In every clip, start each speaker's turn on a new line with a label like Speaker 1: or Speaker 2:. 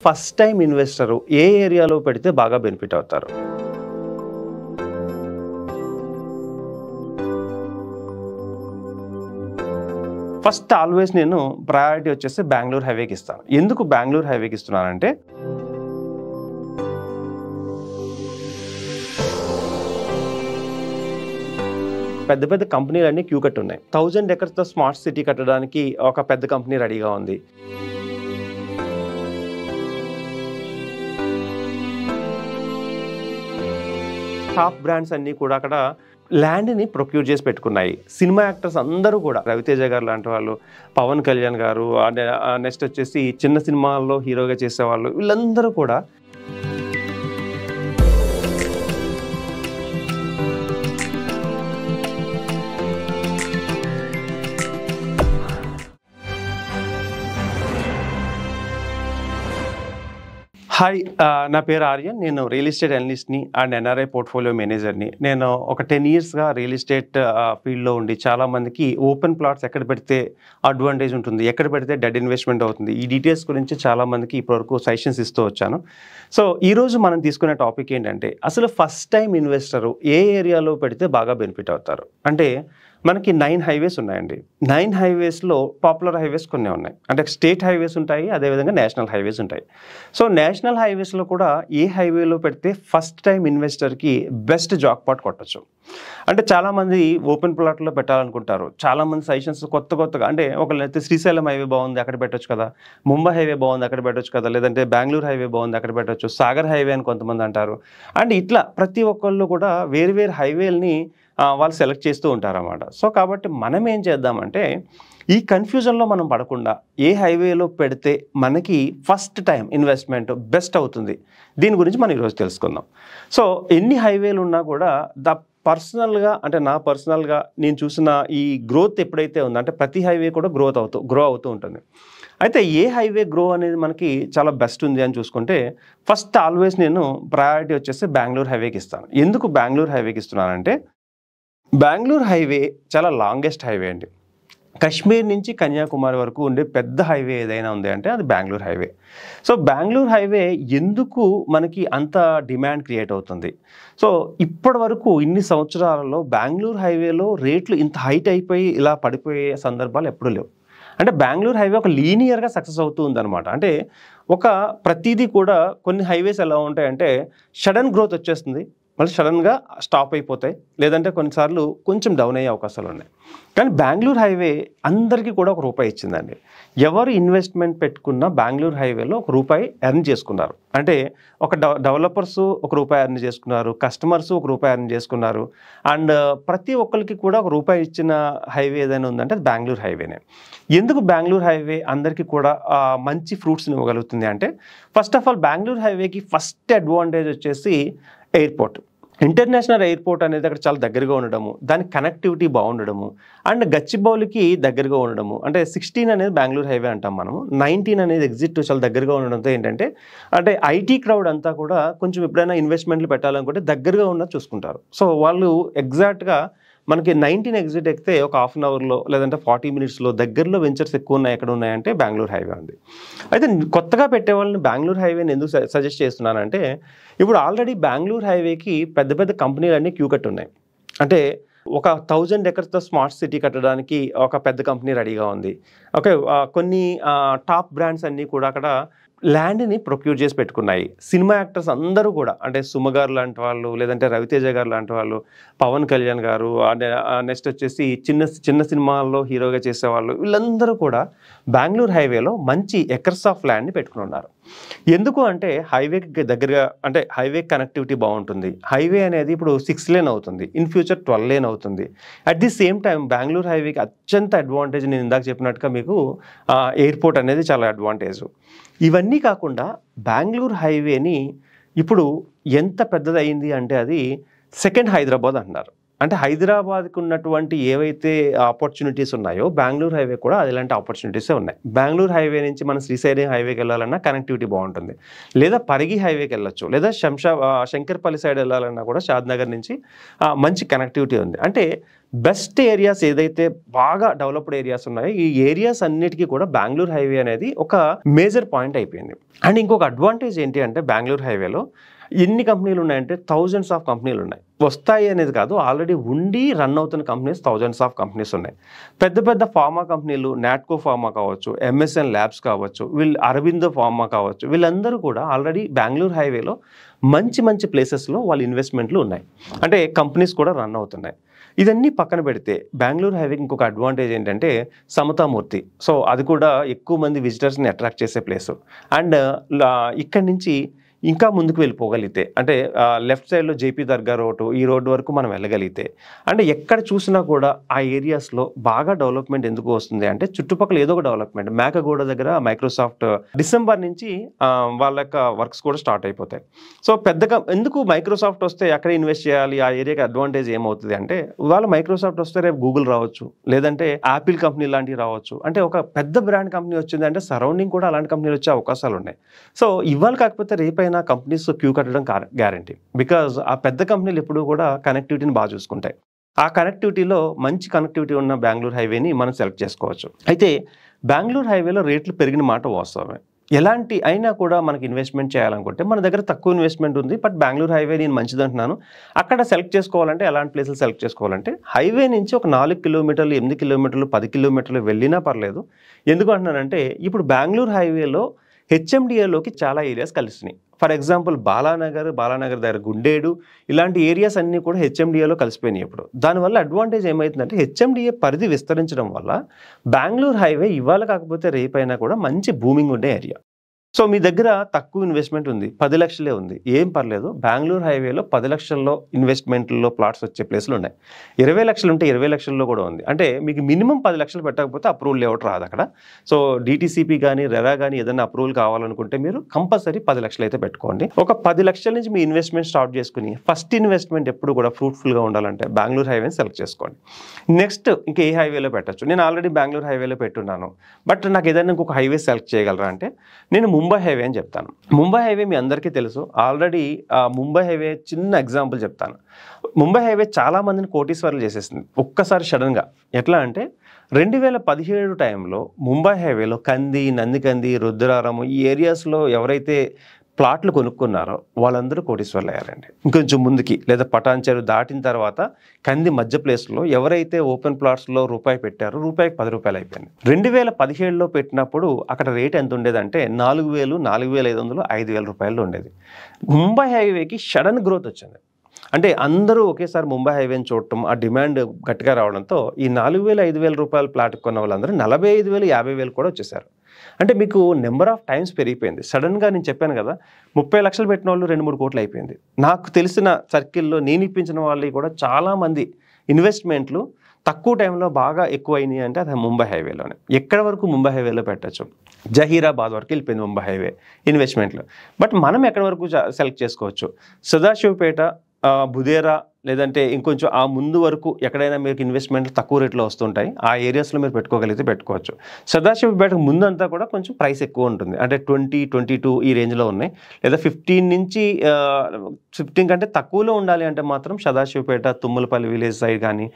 Speaker 1: First time investor ఏ ఏరియాలో పెడితే బాగా బెనిఫిట్ అవుతారు? ఫస్ట్ ఆల్వేస్ నేను ప్రయారిటీ వచ్చేసి బెంగళూరు హైవేకి ఇస్తాను. ఎందుకు బెంగళూరు హైవేకి ఇస్తున్నానంటే పెద్ద పెద్ద కంపెనీలన్నీ క్యూ కట్టి ఉన్నాయి. 1000 ఎకర్స్తో స్మార్ట్ సిటీ కట్టడానికి ఒక పెద్ద కంపెనీ రెడీగా ఉంది. టాప్ బ్రాండ్స్ అన్నీ కూడా అక్కడ ల్యాండ్ని ప్రొక్యూర్ చేసి పెట్టుకున్నాయి. సినిమా యాక్టర్స్ అందరూ కూడా రవితేజ గారు లాంటి వాళ్ళు, పవన్ కళ్యాణ్ గారు, నెక్స్ట్ వచ్చేసి చిన్న సినిమాల్లో హీరోగా చేసేవాళ్ళు, వీళ్ళందరూ కూడా హాయ్, నా పేరు ఆర్యన్. నేను రియల్ ఎస్టేట్ అనలిస్ట్ని అండ్ ఎన్ఆర్ఐ పోర్ట్ఫోలియో మేనేజర్ని. నేను ఒక 10 ఇయర్స్గా రియల్ ఎస్టేట్ ఫీల్డ్లో ఉండి చాలామందికి ఓపెన్ ప్లాట్స్ ఎక్కడ పెడితే అడ్వాంటేజ్ ఉంటుంది, ఎక్కడ పెడితే డెడ్ ఇన్వెస్ట్మెంట్ అవుతుంది, ఈ డీటెయిల్స్ గురించి చాలామందికి ఇప్పటివరకు సజెషన్స్ ఇస్తూ వచ్చాను. సో ఈరోజు మనం తీసుకునే టాపిక్ ఏంటంటే అసలు ఫస్ట్ టైం ఇన్వెస్టరు ఏ ఏరియాలో పెడితే బాగా బెనిఫిట్ అవుతారు అంటే మనకి 9 హైవేస్ ఉన్నాయండి. 9 హైవేస్లో పాపులర్ హైవేస్ కొన్ని ఉన్నాయి. అంటే స్టేట్ హైవేస్ ఉంటాయి, అదేవిధంగా నేషనల్ హైవేస్ ఉంటాయి. సో నేషనల్ హైవేస్లో కూడా ఏ హైవేలో పెడితే ఫస్ట్ టైం ఇన్వెస్టర్కి బెస్ట్ జాక్పాట్ కొట్టచ్చు. అంటే చాలామంది ఓపెన్ ప్లాట్లో పెట్టాలనుకుంటారు. చాలామంది సజెషన్స్ కొత్తగా అంటే ఒకళ్ళైతే శ్రీశైలం హైవే బాగుంది అక్కడ పెట్టచ్చు కదా, ముంబై హైవే బాగుంది అక్కడ పెట్టచ్చు కదా, లేదంటే బెంగళూరు హైవే బాగుంది అక్కడ పెట్టచ్చు, సాగర్ హైవే అని కొంతమంది అంటారు. అండ్ ఇట్లా ప్రతి ఒక్కళ్ళు కూడా వేరు హైవేల్ని వాళ్ళు సెలెక్ట్ చేస్తూ ఉంటారన్నమాట. సో కాబట్టి మనం ఏం చేద్దామంటే ఈ కన్ఫ్యూజన్లో మనం పడకుండా ఏ హైవేలో పెడితే మనకి ఫస్ట్ టైం ఇన్వెస్ట్మెంట్ బెస్ట్ అవుతుంది, దీని గురించి మనం ఈరోజు తెలుసుకుందాం. సో ఎన్ని హైవేలు ఉన్నా కూడా పర్సనల్గా అంటే నా పర్సనల్గా నేను చూసిన ఈ గ్రోత్ ఎప్పుడైతే ఉందో అంటే ప్రతి హైవే కూడా గ్రో అవుతూ ఉంటుంది. అయితే ఏ హైవే గ్రో అనేది మనకి చాలా బెస్ట్ ఉంది అని చూసుకుంటే ఫస్ట్ ఆల్వేస్ నేను ప్రయారిటీ వచ్చేసి బెంగళూరు హైవేకి ఇస్తాను. ఎందుకు బెంగళూరు హైవేకి ఇస్తున్నానంటే బెంగళూరు హైవే చాలా లాంగెస్ట్ హైవే అండి. కశ్మీర్ నుంచి కన్యాకుమారి వరకు ఉండే పెద్ద హైవే ఏదైనా ఉంది అంటే అది Bengaluru highway. So Bengaluru highway ఎందుకు మనకి అంత డిమాండ్ క్రియేట్ అవుతుంది? సో ఇప్పటి వరకు ఇన్ని సంవత్సరాలలో బెంగళూరు హైవేలో రేట్లు ఇంత హైట్ అయిపోయి ఇలా పడిపోయే సందర్భాలు ఎప్పుడూ లేవు. అంటే బెంగళూరు హైవే ఒక లీనియర్గా సక్సెస్ అవుతూ ఉందన్నమాట. అంటే ప్రతిదీ కూడా కొన్ని హైవేస్ ఎలా ఉంటాయంటే సడన్ గ్రోత్ వచ్చేస్తుంది, మళ్ళీ సడన్గా స్టాప్ అయిపోతాయి, లేదంటే కొన్నిసార్లు కొంచెం డౌన్ అయ్యే అవకాశాలు ఉన్నాయి. కానీ బెంగళూరు హైవే అందరికీ కూడా ₹1 ఇచ్చిందండి. ఎవరు ఇన్వెస్ట్మెంట్ పెట్టుకున్న బెంగళూరు హైవేలో ₹1 ఎర్న్ చేసుకున్నారు. అంటే డెవలపర్స్ ₹1 ఎర్న్ చేసుకున్నారు, కస్టమర్స్ ₹1 ఎర్న్ చేసుకున్నారు. అండ్ ప్రతి ఒక్కరికి కూడా ₹1 ఇచ్చిన హైవే ఏదైనా ఉందంటే అది బెంగళూరు హైవేనే. ఎందుకు బెంగళూరు హైవే అందరికీ కూడా మంచి ఫ్రూట్స్ని ఇవ్వగలుగుతుంది అంటే ఫస్ట్ ఆఫ్ ఆల్ బెంగళూరు హైవేకి ఫస్ట్ అడ్వాంటేజ్ వచ్చేసి ఎయిర్పోర్ట్. ఇంటర్నేషనల్ ఎయిర్పోర్ట్ అనేది అక్కడ చాలా దగ్గరగా ఉండడము, దాని కనెక్టివిటీ బాగుండడము, అండ్ గచ్చిబౌలికి దగ్గరగా ఉండడము. అంటే 16 అనేది బెంగళూరు హైవే అంటాం మనము, 19 అనేది ఎగ్జిట్ చాలా దగ్గరగా ఉండడంతో ఏంటంటే అంటే ఐటీ క్రౌడ్ అంతా కూడా కొంచెం ఎప్పుడైనా ఇన్వెస్ట్మెంట్లు పెట్టాలనుకుంటే దగ్గరగా ఉన్నది చూసుకుంటారు. సో వాళ్ళు ఎగ్జాక్ట్గా మనకి 19 ఎగ్జిట్ ఎక్కితే ఒక హాఫ్ అన్ అవర్లో లేదంటే 40 మినిట్స్లో దగ్గరలో వెంచర్స్ ఎక్కువ ఉన్నాయి ఎక్కడ ఉన్నాయంటే బెంగళూరు హైవే ఉంది. అయితే కొత్తగా పెట్టే వాళ్ళని బెంగళూరు హైవేని ఎందుకు సజెస్ట్ చేస్తున్నానంటే ఇప్పుడు ఆల్రెడీ బెంగళూరు హైవేకి పెద్ద పెద్ద కంపెనీలన్నీ క్యూ కట్టి ఉన్నాయి. అంటే ఒక 1000 ఎకర్స్తో స్మార్ట్ సిటీ కట్టడానికి ఒక పెద్ద కంపెనీ రెడీగా ఉంది. ఓకే, కొన్ని టాప్ బ్రాండ్స్ అన్నీ కూడా అక్కడ ల్యాండ్ని ప్రొక్యూర్ చేసి పెట్టుకున్నాయి. సినిమా యాక్టర్స్ అందరూ కూడా అంటే సుమ గారు లాంటి వాళ్ళు, లేదంటే రవితేజ గారు లాంటి వాళ్ళు, పవన్ కళ్యాణ్ గారు, నెక్స్ట్ వచ్చేసి చిన్న సినిమాల్లో హీరోగా చేసేవాళ్ళు, వీళ్ళందరూ కూడా బెంగళూరు హైవేలో మంచి ఎకర్స్ ఆఫ్ ల్యాండ్ని పెట్టుకుని ఉన్నారు. ఎందుకు అంటే హైవేకి దగ్గరగా అంటే హైవే కనెక్టివిటీ బాగుంటుంది. హైవే అనేది ఇప్పుడు 6 లేన్ అవుతుంది, ఇన్ ఫ్యూచర్ 12 లేన్ అవుతుంది. At the same time Bengaluru హైవేకి అత్యంత అడ్వాంటేజ్ నేను ఇందాక చెప్పినట్టుగా మీకు ఎయిర్పోర్ట్ అనేది చాలా అడ్వాంటేజ్. ఇవన్నీ కాకుండా బెంగళూరు హైవేని ఇప్పుడు ఎంత పెద్దదయింది అంటే అది సెకండ్ హైదరాబాద్ అంటున్నారు. అంటే హైదరాబాద్కి ఉన్నటువంటి ఏవైతే ఆపర్చునిటీస్ ఉన్నాయో బెంగళూరు హైవే కూడా ఇలాంటి ఆపర్చునిటీసే ఉన్నాయి. బెంగళూరు హైవే నుంచి మనం శ్రీశైలం హైవేకి వెళ్ళాలన్నా కనెక్టివిటీ బాగుంటుంది, లేదా పరిగి హైవేకి వెళ్ళొచ్చు, లేదా శంకర్పల్లి సైడ్ వెళ్ళాలన్నా కూడా షాద్నగర్ నుంచి మంచి కనెక్టివిటీ ఉంది. అంటే బెస్ట్ ఏరియాస్ ఏదైతే బాగా డెవలప్డ్ ఏరియాస్ ఉన్నాయో ఈ ఏరియాస్ అన్నిటికీ కూడా బెంగళూరు హైవే అనేది ఒక మేజర్ పాయింట్ అయిపోయింది. అండ్ ఇంకొక అడ్వాంటేజ్ ఏంటి అంటే బెంగళూరు హైవేలో ఎన్ని కంపెనీలు ఉన్నాయంటే థౌజండ్స్ ఆఫ్ కంపెనీలు ఉన్నాయి. వస్తాయి అనేది కాదు, ఆల్రెడీ ఉండి రన్ అవుతున్న కంపెనీస్ థౌజండ్స్ ఆఫ్ కంపెనీస్ ఉన్నాయి. పెద్ద పెద్ద ఫార్మా కంపెనీలు, నాట్కో ఫార్మా కావచ్చు, ఎంఎస్ఎన్ ల్యాబ్స్ కావచ్చు, అరబిందో ఫార్మా కావచ్చు, వీళ్ళందరూ కూడా ఆల్రెడీ బెంగళూరు హైవేలో మంచి మంచి ప్లేసెస్లో వాళ్ళ ఇన్వెస్ట్మెంట్లు ఉన్నాయి. అంటే కంపెనీస్ కూడా రన్ అవుతున్నాయి. ఇదన్నీ పక్కన పెడితే బెంగళూరు హైవేకి ఇంకొక అడ్వాంటేజ్ ఏంటంటే సమతామూర్తి. సో అది కూడా ఎక్కువ మంది విజిటర్స్ని అట్రాక్ట్ చేసే ప్లేసు. అండ్ ఇక్కడి నుంచి ఇంకా ముందుకు వెళ్ళిపోగలిగితే అంటే లెఫ్ట్ సైడ్లో జేపీ దర్గా రోడ్డు, ఈ రోడ్డు వరకు మనం వెళ్ళగలిగితే అంటే ఎక్కడ చూసినా కూడా ఆ ఏరియాస్లో బాగా డెవలప్మెంట్ ఎందుకు వస్తుంది అంటే చుట్టుపక్కల ఏదో ఒక డెవలప్మెంట్. మేకగూడ దగ్గర మైక్రోసాఫ్ట్ డిసెంబర్ నుంచి వాళ్ళ యొక్క వర్క్స్ కూడా స్టార్ట్ అయిపోతాయి. సో పెద్దగా ఎందుకు మైక్రోసాఫ్ట్ వస్తే ఎక్కడ ఇన్వెస్ట్ చేయాలి, ఆ ఏరియాకి అడ్వాంటేజ్ ఏమవుతుంది అంటే వాళ్ళ మైక్రోసాఫ్ట్ వస్తే రేపు గూగుల్ రావచ్చు, లేదంటే యాపిల్ కంపెనీ లాంటివి రావచ్చు. అంటే ఒక పెద్ద బ్రాండ్ కంపెనీ వచ్చింది అంటే సరౌండింగ్ కూడా అలాంటి కంపెనీలు వచ్చే అవకాశాలు ఉన్నాయి. సో ఇవాళ కాకపోతే రేపైనా కంపెనీస్ క్యూ కట్టడం గ్యారంటీ. బికాజ్ ఆ పెద్ద కంపెనీలు ఎప్పుడు కూడా కనెక్టివిటీని బాగా చూసుకుంటాయి. ఆ కనెక్టివిటీలో మంచి కనెక్టివిటీ ఉన్న బెంగళూరు హైవేని మనం సెలెక్ట్ చేసుకోవచ్చు. అయితే బెంగళూరు హైవేలో రేట్లు పెరిగిన మాట వాస్తవమే. ఎలాంటి అయినా కూడా మనకి ఇన్వెస్ట్మెంట్ చేయాలనుకుంటే మన దగ్గర తక్కువ ఇన్వెస్ట్మెంట్ ఉంది, బట్ బెంగళూరు హైవే నేను మంచిది అంటున్నాను. అక్కడ సెలెక్ట్ చేసుకోవాలంటే ఎలాంటి ప్లేసులు సెలెక్ట్ చేసుకోవాలంటే హైవే నుంచి ఒక 4 కిలోమీటర్లు, 8 కిలోమీటర్లు, 10 కిలోమీటర్లు వెళ్ళినా పర్లేదు. ఎందుకు అంటున్నానంటే ఇప్పుడు బెంగళూరు హైవేలో హెచ్ఎండిఏలోకి చాలా ఏరియాస్ కలిసినాయి. ఫర్ ఎగ్జాంపుల్ బాలానగర్ దగ్గర గుండేడు, ఇలాంటి ఏరియాస్ అన్నీ కూడా హెచ్ఎండిఏలో కలిసిపోయినాయి. ఇప్పుడు దానివల్ల అడ్వాంటేజ్ ఏమవుతుందంటే హెచ్ఎండిఏ పరిధి విస్తరించడం వల్ల బెంగళూరు హైవే ఇవాళ కాకపోతే రేపైనా కూడా మంచి బూమింగ్ ఉండే ఏరియా. సో మీ దగ్గర తక్కువ ఇన్వెస్ట్మెంట్ ఉంది, 10 లక్షలే ఉంది, ఏం పర్లేదు. బెంగళూరు హైవేలో 10 లక్షల్లో ఇన్వెస్ట్మెంట్లో ప్లాట్స్ వచ్చే ప్లేసులు ఉన్నాయి. 20 లక్షలు ఉంటే 20 లక్షల్లో కూడా ఉంది. అంటే మీకు మినిమం 10 లక్షలు పెట్టకపోతే అప్రూవల్ లేఅవుట్ రాదు అక్కడ. సో డిటీసీపీ కానీ రెరా కానీ ఏదైనా అప్రూవల్ కావాలనుకుంటే మీరు కంపల్సరీ 10 లక్షలు అయితే పెట్టుకోండి. ఒక 10 లక్షల నుంచి మీ ఇన్వెస్ట్మెంట్ స్టార్ట్ చేసుకుని ఫస్ట్ ఇన్వెస్ట్మెంట్ ఎప్పుడు కూడా ఫ్రూట్ఫుల్గా ఉండాలంటే బెంగళూరు హైవేని సెలెక్ట్ చేసుకోండి. నెక్స్ట్ ఇంకా ఏ హైవేలో పెట్టచ్చు? నేను ఆల్రెడీ బెంగళూరు హైవేలో పెట్టున్నాను, బట్ నాకు ఏదైనా ఇంకొక హైవే సెలెక్ట్ చేయగలరా అంటే నేను ముంబై హైవే అని చెప్తాను. ముంబై హైవే మీ అందరికీ తెలుసు. ఆల్రెడీ ముంబై హైవే చిన్న ఎగ్జాంపుల్ చెప్తాను. ముంబై హైవే చాలా మందిని కోటీశ్వర్లు చేసేసింది ఒక్కసారి సడన్గా. ఎట్లా అంటే 2017 టైంలో ముంబై హైవేలో కంది, నందికంది, రుద్రారం ఈ ఏరియాస్లో ఎవరైతే ప్లాట్లు కొనుక్కున్నారో వాళ్ళందరూ కోటీశ్వర్లు అయ్యారండి. ఇంకొంచెం ముందుకి లేదా పటాన్చెరు దాటిన తర్వాత కంది మధ్య ప్లేస్లో ఎవరైతే ఓపెన్ ప్లాట్స్లో రూపాయి పెట్టారో రూపాయికి 10 రూపాయలు అయిపోయింది. 2017లో పెట్టినప్పుడు అక్కడ రేట్ ఎంత ఉండేదంటే 4,000, 4,500, 5,000 రూపాయలు ఉండేది. ముంబై హైవేకి సడన్ గ్రోత్ వచ్చింది. అంటే అందరూ ఒకేసారి ముంబై హైవేని చూడటం, ఆ డిమాండ్ గట్టిగా రావడంతో ఈ 4,000, 5,000 రూపాయల ప్లాట్ కొన్న వాళ్ళందరూ 45,000, 50,000 కూడా వచ్చేసారు. అంటే మీకు నెంబర్ ఆఫ్ టైమ్స్ పెరిగిపోయింది. సడన్గా నేను చెప్పాను కదా 30 లక్షలు పెట్టిన వాళ్ళు 2-3 కోట్లు అయిపోయింది. నాకు తెలిసిన సర్కిల్లో నేను ఇప్పించిన వాళ్ళు కూడా చాలామంది ఇన్వెస్ట్మెంట్లు తక్కువ టైంలో బాగా ఎక్కువ అయినాయి అంటే అది ముంబై హైవేలోనే. ఎక్కడ వరకు ముంబై హైవేలో పెట్టచ్చు? జహీరాబాద్ వరకు వెళ్ళిపోయింది ముంబై హైవే ఇన్వెస్ట్మెంట్లు. బట్ మనం ఎక్కడి వరకు సెలెక్ట్ చేసుకోవచ్చు? సదాశివపేట, బుదేరా, లేదంటే ఇంకొంచెం ఆ ముందు వరకు ఎక్కడైనా మీకు ఇన్వెస్ట్మెంట్లు తక్కువ రేట్లో వస్తుంటాయి. ఆ ఏరియాస్లో మీరు పెట్టుకోగలిగితే పెట్టుకోవచ్చు. సదాశివపేటకు ముందంతా కూడా కొంచెం ప్రైస్ ఎక్కువ ఉంటుంది. అంటే 20, 22 ఈ రేంజ్లో ఉన్నాయి. లేదా 15 నుంచి 15 కంటే తక్కువలో ఉండాలి అంటే మాత్రం సదాశివపేట, తుమ్మలపల్లి విలేజ్ సైడ్ కానీ,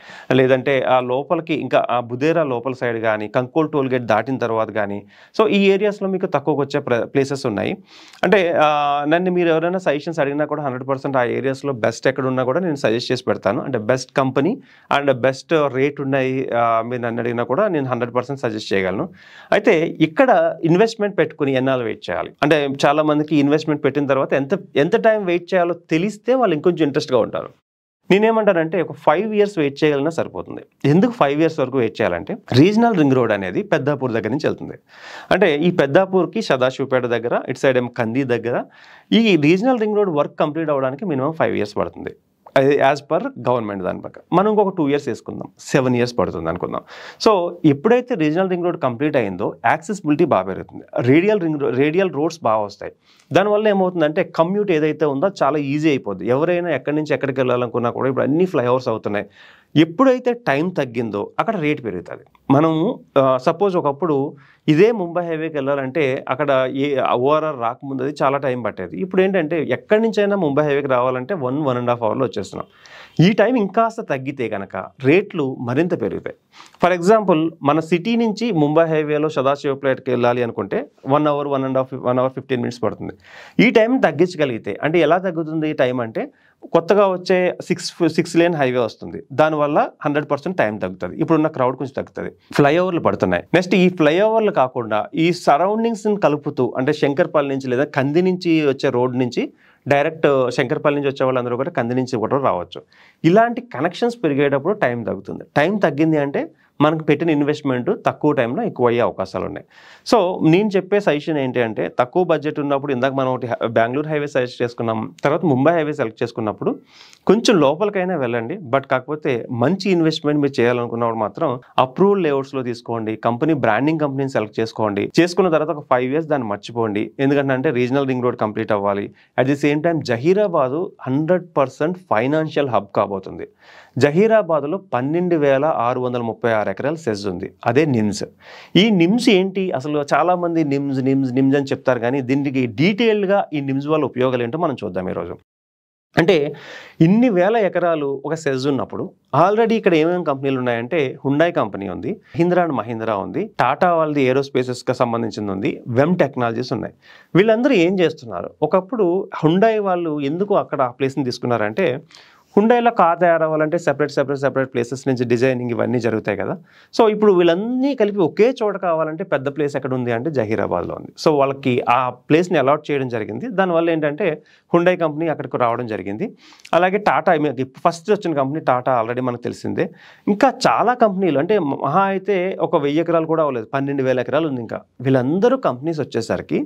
Speaker 1: లేదంటే ఆ లోపలికి ఇంకా ఆ బుదేరా లోపల సైడ్ కానీ, కంకోల్ టోల్ గేట్ దాటిన తర్వాత కానీ, సో ఈ ఏరియాస్లో మీకు తక్కువకు వచ్చే ప్లేసెస్ ఉన్నాయి. అంటే నన్ను మీరు ఎవరైనా సజెషన్స్ అడిగినా కూడా 100% ఆ ఏరియాస్లో బెస్ట్ ఎక్కడ ఉన్నా కూడా నేను సజెస్ట్ చేసి పెడతాను. అంటే best company and best rate ఉన్నాయి మీరు నన్ను అడిగినా కూడా నేను 100% సజెస్ట్ చేయగలను. అయితే ఇక్కడ ఇన్వెస్ట్మెంట్ పెట్టుకుని ఎన్నాళ్ళు వెయిట్ చేయాలి అంటే చాలా మందికి ఇన్వెస్ట్మెంట్ పెట్టిన తర్వాత ఎంత టైం వెయిట్ చేయాలో తెలిస్తే వాళ్ళు ఇంకొంచెం ఇంట్రెస్ట్గా ఉంటారు. నేనేమంటానంటే ఒక 5 ఇయర్స్ వెయిట్ చేయగలనా సరిపోతుంది. ఎందుకు 5 ఇయర్స్ వరకు వెయిట్ చేయాలంటే రీజనల్ రింగ్ రోడ్ అనేది పెద్దాపూర్ దగ్గర నుంచి వెళ్తుంది. అంటే ఈ పెద్దాపూర్కి సదాశివపేట దగ్గర, ఇటు సైడ్ ఏమో కంది దగ్గర ఈ regional ring road work complete అవ్వడానికి మినిమం 5 ఇయర్స్ పడుతుంది. అది యాజ్ పర్ గవర్నమెంట్ దాని పక్క. మనం ఇంకొక 2 ఇయర్స్ వేసుకుందాం, 7 ఇయర్స్ పడుతుంది అనుకుందాం. సో ఎప్పుడైతే రీజనల్ రింగ్ రోడ్ కంప్లీట్ అయిందో యాక్సెసిబిలిటీ బాగా పెరుగుతుంది, రేడియల్ రోడ్స్ బాగా వస్తాయి. దానివల్ల ఏమవుతుందంటే కమ్యూట్ ఏదైతే ఉందో చాలా ఈజీ అయిపోద్ది. ఎవరైనా ఎక్కడి నుంచి ఎక్కడికి వెళ్ళాలనుకున్నా కూడా ఇప్పుడు అన్ని ఫ్లైఓవర్స్ అవుతున్నాయి. ఎప్పుడైతే టైం తగ్గిందో అక్కడ రేట్ పెరుగుతుంది. మనము సపోజ్ ఒకప్పుడు ఇదే ముంబై హైవేకి వెళ్ళాలంటే అక్కడ ఓఆర్ఆర్ రాకముందు అది చాలా టైం పట్టేది. ఇప్పుడు ఏంటంటే ఎక్కడి నుంచైనా ముంబై హైవేకి రావాలంటే 1.5 అవర్లో వచ్చేస్తున్నాం. ఈ టైం ఇంకాస్త తగ్గితే కనుక రేట్లు మరింత పెరుగుతాయి. ఫర్ ఎగ్జాంపుల్ మన సిటీ నుంచి ముంబై హైవేలో సదాశివపేటకి వెళ్ళాలి అనుకుంటే 1 అవర్ 1 అవర్ 15 మినిట్స్ పడుతుంది. ఈ టైం తగ్గించగలిగితే, అంటే ఎలా తగ్గుతుంది ఈ టైం అంటే కొత్తగా వచ్చే 6 లేన్ హైవే వస్తుంది. దానివల్ల 100% టైం తగ్గుతుంది. ఇప్పుడున్న క్రౌడ్ కొంచెం తగ్గుతుంది. ఫ్లైఓవర్లు పడుతున్నాయి. నెక్స్ట్ ఈ ఫ్లైఓవర్లు కాకుండా ఈ సరౌండింగ్స్ని కలుపుతూ, అంటే శంకర్పల్లి నుంచి లేదా కంది నుంచి వచ్చే రోడ్ నుంచి డైరెక్ట్ శంకర్పల్లి నుంచి వచ్చే వాళ్ళందరూ కూడా కంది నుంచి కూడా రావచ్చు. ఇలాంటి కనెక్షన్స్ పెరిగేటప్పుడు టైం తగ్గుతుంది. టైం తగ్గింది అంటే మనకు పెట్టిన ఇన్వెస్ట్మెంట్ తక్కువ టైంలో ఎక్కువ అయ్యే అవకాశాలు ఉన్నాయి. సో నేను చెప్పే సజెషన్ ఏంటి అంటే, తక్కువ బడ్జెట్ ఉన్నప్పుడు ఇందాక మనం ఒకటి బెంగళూరు హైవే సజెస్ట్ చేసుకున్నాం, తర్వాత ముంబై హైవే సెలెక్ట్ చేసుకున్నప్పుడు కొంచెం లోపలికైనా వెళ్ళండి. బట్ కాకపోతే మంచి ఇన్వెస్ట్మెంట్ మీరు చేయాలనుకున్నప్పుడు మాత్రం అప్రూవల్ లేఅవుట్స్లో తీసుకోండి. కంపెనీని సెలెక్ట్ చేసుకోండి. చేసుకున్న తర్వాత ఒక 5 years దాన్ని మర్చిపోండి. ఎందుకంటే రీజనల్ రింగ్ రోడ్ కంప్లీట్ అవ్వాలి. At the same time Zaheerabad 100% financial hub కాబోతుంది. జహీరాబాద్లో 12,636 ఎకరాల సెజ్ ఉంది. అదే నిమ్స్. ఈ నిమ్స్ ఏంటి అసలు? చాలామంది నిమ్స్ అని చెప్తారు, కానీ దీనికి డీటెయిల్డ్గా ఈ నిమ్స్ వల్ల ఉపయోగాలు ఏంటో మనం చూద్దాం ఈరోజు. అంటే ఇన్ని వేల ఎకరాలు ఒక సెజ్ ఉన్నప్పుడు ఆల్రెడీ ఇక్కడ ఏమేమి కంపెనీలు ఉన్నాయంటే, హుండాయ్ కంపెనీ ఉంది, మహీంద్రా ఉంది, టాటా వాళ్ళది ఏరోస్పేసెస్కి సంబంధించింది ఉంది, వెమ్ టెక్నాలజీస్ ఉన్నాయి. వీళ్ళందరూ ఏం చేస్తున్నారు? ఒకప్పుడు హుండాయ్ వాళ్ళు ఎందుకు అక్కడ ఆ ప్లేస్ని తీసుకున్నారంటే, హుండాయ్లో కార్ తయారవ్వాలంటే సెపరేట్ ప్లేసెస్ నుంచి డిజైనింగ్ ఇవన్నీ జరుగుతాయి కదా. సో ఇప్పుడు వీళ్ళన్నీ కలిపి ఒకే చోట కావాలంటే పెద్ద ప్లేస్ ఎక్కడ ఉంది అంటే జహీరాబాద్లో ఉంది. సో వాళ్ళకి ఆ ప్లేస్ని అలాట్ చేయడం జరిగింది. దానివల్ల ఏంటంటే హుండాయ్ కంపెనీ అక్కడికి రావడం జరిగింది. అలాగే టాటా, ఫస్ట్ వచ్చిన కంపెనీ టాటా ఆల్రెడీ మనకు తెలిసిందే. ఇంకా చాలా కంపెనీలు, అంటే మహా అయితే ఒక 1000 ఎకరాలు కూడా అవ్వలేదు, 12,000 ఎకరాలు ఉంది. ఇంకా వీళ్ళందరూ కంపెనీస్ వచ్చేసరికి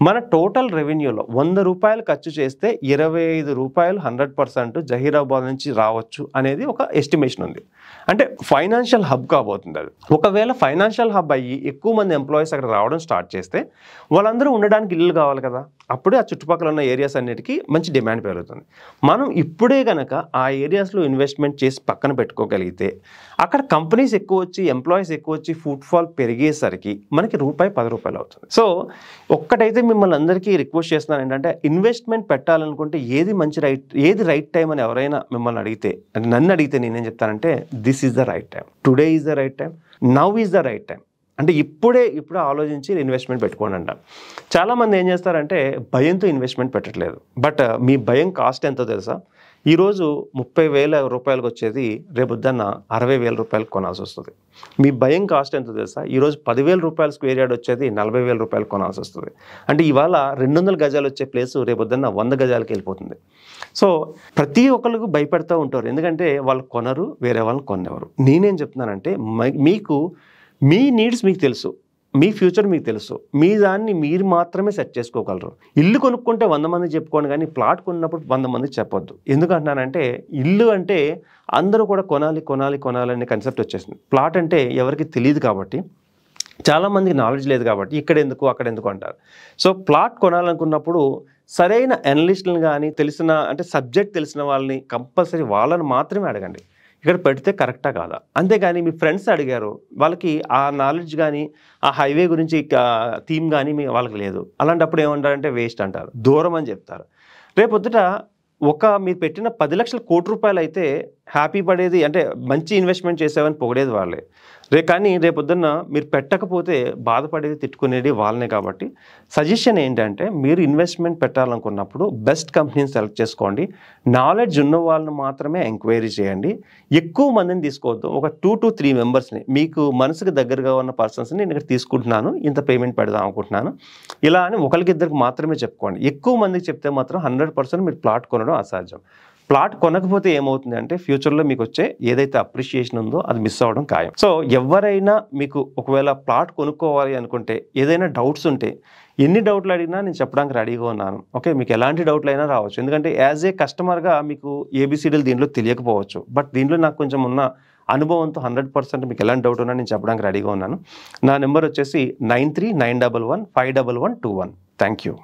Speaker 1: మన టోటల్ రెవెన్యూలో 100 రూపాయలు ఖర్చు చేస్తే 25 రూపాయలు 100% జహీరాబాద్ నుంచి రావచ్చు అనేది ఒక ఎస్టిమేషన్ ఉంది. అంటే ఫైనాన్షియల్ హబ్ కాబోతుంది అది. ఒకవేళ ఫైనాన్షియల్ హబ్ అయ్యి ఎక్కువ మంది ఎంప్లాయీస్ అక్కడ రావడం స్టార్ట్ చేస్తే వాళ్ళందరూ ఉండడానికి ఇల్లు కావాలి కదా. అప్పుడే ఆ చుట్టుపక్కల ఉన్న ఏరియాస్ అన్నిటికీ మంచి డిమాండ్ పెరుగుతుంది. మనం ఇప్పుడే కనుక ఆ ఏరియాస్లో ఇన్వెస్ట్మెంట్ చేసి పక్కన పెట్టుకోగలిగితే అక్కడ కంపెనీస్ ఎక్కువ వచ్చి, ఎంప్లాయీస్ ఎక్కువ వచ్చి, ఫుట్ఫాల్ పెరిగేసరికి మనకి రూపాయి 10 రూపాయలు అవుతుంది. సో ఒక్కటైతే మిమ్మల్ని అందరికీ రిక్వెస్ట్ చేస్తున్నాను ఏంటంటే, ఇన్వెస్ట్మెంట్ పెట్టాలనుకుంటే ఏది రైట్ టైం అని ఎవరైనా మిమ్మల్ని అడిగితే, అంటే నన్ను అడిగితే నేనేం చెప్తానంటే, this is the right time, today is the right time, now is the right time. అంటే ఇప్పుడే ఆలోచించి ఇన్వెస్ట్మెంట్ పెట్టుకోండి అంట. చాలామంది ఏం చేస్తారంటే భయంతో ఇన్వెస్ట్మెంట్ పెట్టట్లేదు. బట్ మీ భయం కాస్ట్ ఎంతో తెలుసా? ఈరోజు 30,000 రూపాయలకు వచ్చేది రేపొద్దున్న 60,000 రూపాయలకు కొనాల్సి వస్తుంది. మీ భయం కాస్ట్ ఎంతో తెలుసా? ఈరోజు 10,000 రూపాయల స్క్వేర్ యార్డ్ వచ్చేది 40,000 రూపాయలకు కొనాల్సి వస్తుంది. అంటే ఇవాళ 200 గజాలు వచ్చే ప్లేసు రేపొద్దున్న 100 గజాలకి వెళ్ళిపోతుంది. సో ప్రతి ఒక్కరికి భయపడుతూ ఉంటారు, ఎందుకంటే వాళ్ళు కొనరు, వేరే వాళ్ళని కొనేవారు. నేనేం చెప్తున్నానంటే, మీకు మీ నీడ్స్ మీకు తెలుసు, మీ ఫ్యూచర్ మీకు తెలుసు, మీ దాన్ని మీరు మాత్రమే సెట్ చేసుకోగలరు. ఇల్లు కొనుక్కుంటే 100 మందికి చెప్పుకోండి, కానీ ప్లాట్ కొన్నప్పుడు 100 మందికి చెప్పొద్దు. ఎందుకంటున్నానంటే, ఇల్లు అంటే అందరూ కూడా కొనాలి అనే కన్సెప్ట్ వచ్చేసింది. ప్లాట్ అంటే ఎవరికి తెలియదు కాబట్టి, చాలామందికి నాలెడ్జ్ లేదు కాబట్టి ఇక్కడెందుకు అక్కడెందుకు అంటారు. సో ప్లాట్ కొనాలనుకున్నప్పుడు సరైన అనలిస్టులను కానీ సబ్జెక్ట్ తెలిసిన వాళ్ళని కంపల్సరీ వాళ్ళని మాత్రమే అడగండి. ఇక్కడ పెడితే కరెక్టా కాదా? అంతేగాని మీ ఫ్రెండ్స్ అడిగారు, వాళ్ళకి ఆ నాలెడ్జ్ కానీ ఆ హైవే గురించి థీమ్ కానీ వాళ్ళకి లేదు. అలాంటప్పుడు ఏమంటారంటే వేస్ట్ అంటారు, దూరం అని చెప్తారు. రేపొద్దుట మీరు పెట్టిన 10 లక్షల కోటి రూపాయలు అయితే హ్యాపీ పడేది, అంటే మంచి ఇన్వెస్ట్మెంట్ చేసావని పొగిడేది వాళ్ళే. కానీ రేపొద్దున్న మీరు పెట్టకపోతే బాధపడేది, తిట్టుకునేది వాళ్ళనే. కాబట్టి సజెషన్ ఏంటంటే, మీరు ఇన్వెస్ట్మెంట్ పెట్టాలనుకున్నప్పుడు బెస్ట్ కంపెనీని సెలెక్ట్ చేసుకోండి. నాలెడ్జ్ ఉన్న వాళ్ళని మాత్రమే ఎంక్వైరీ చేయండి. ఎక్కువ మందిని తీసుకోవద్దు. ఒక 2 to 3 మెంబర్స్ని, మీకు మనసుకు దగ్గరగా ఉన్న పర్సన్స్ని నేను ఇక్కడ తీసుకుంటున్నాను, ఇంత పేమెంట్ పెడదాం అనుకుంటున్నాను, ఇలా అని ఒకరికిద్దరికి మాత్రమే చెప్పుకోండి. ఎక్కువ మందికి చెప్తే మాత్రం 100% మీరు ప్లాట్ కొనడం అసాధ్యం. ప్లాట్ కొనకపోతే ఏమవుతుంది అంటే, ఫ్యూచర్లో మీకు వచ్చే ఏదైతే అప్రిషియేషన్ ఉందో అది మిస్ అవ్వడం ఖాయం. సో ఎవరైనా మీకు ఒకవేళ ప్లాట్ కొనుక్కోవాలి అనుకుంటే, ఏదైనా డౌట్స్ ఉంటే, ఎన్ని డౌట్లు అడిగినా నేను చెప్పడానికి రెడీగా ఉన్నాను. ఓకే, మీకు ఎలాంటి డౌట్లు అయినా రావచ్చు. ఎందుకంటే యాజ్ ఏ కస్టమర్గా మీకు ఏబిసిడీలు దీంట్లో తెలియకపోవచ్చు, బట్ దీంట్లో నాకు కొంచెం ఉన్న అనుభవంతో 100% మీకు ఎలాంటి డౌట్ ఉన్నా నేను చెప్పడానికి రెడీగా ఉన్నాను. నా నెంబర్ వచ్చేసి 9391151121. Thank you.